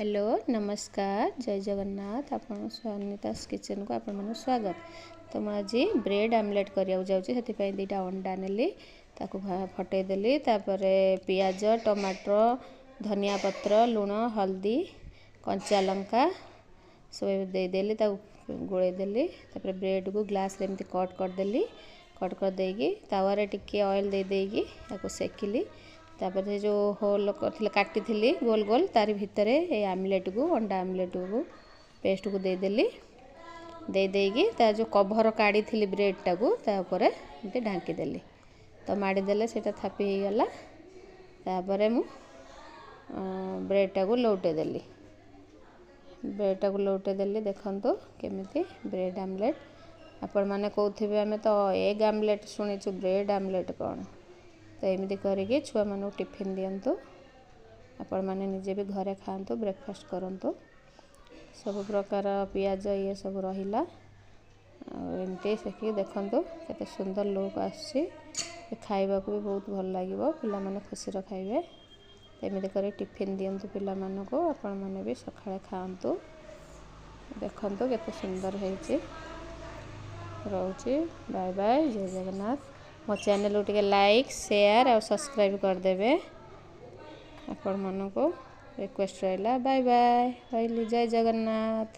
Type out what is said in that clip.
Hello नमस्कार जय जगन्नाथ आपण स्वानितास किचन को आपण मन स्वागत। तो मुझे आज ब्रेड आमलेट करिया जाऊँगी से दुईटा अंडा नेली ताकू फटेदेली पियाज टमाटर धनिया पत्र लुण हल्दी कंचा लंका सब देदेली गोलेदेली ब्रेड को ग्लास एमती कट करदेली कट कर देगी तावारे टिके ऑयल देदेगी सेकिली तापर से जो होल काटी थी गोल गोल तारी भितर ये आमलेट को अंडा आमलेट को पेस्ट को देदेली देदेगी ता जो कभर काढ़ी थी ब्रेड टाकू तापर एमती ढांकीदेली तो माड़ीदेले से थापी हो गला तापर मु ब्रेड टाकू लौटेदेली ब्रेड टाकू लौटेदेली देखंतु केमिति ब्रेड आमलेट आपण माने कहउथिबे आमे तो एग आमलेट सुनिछु ब्रेड आमलेट कौन तो एमती करके छुआ मान टिफिन दिंतु आपण मैंने निजे भी घरे खातु ब्रेकफास्ट करूँ सब प्रकार पियाज ये सब रहा एमती सेक देखु केते सुंदर लुक आसी खाइबा भी बहुत भल लगे पिला माने खुशी खाइबे एमती कर टिफिन दिंतु पिला मानकु आपण मैंने भी सकाळे खातु देखु केते सुंदर है रोचे बाय बाय जय जगन्नाथ मो चैनल को टिके लाइक शेयर और सब्सक्राइब करदेवे आपण मानको रिक्वेस्ट रहा बाय बाय जय जगन्नाथ।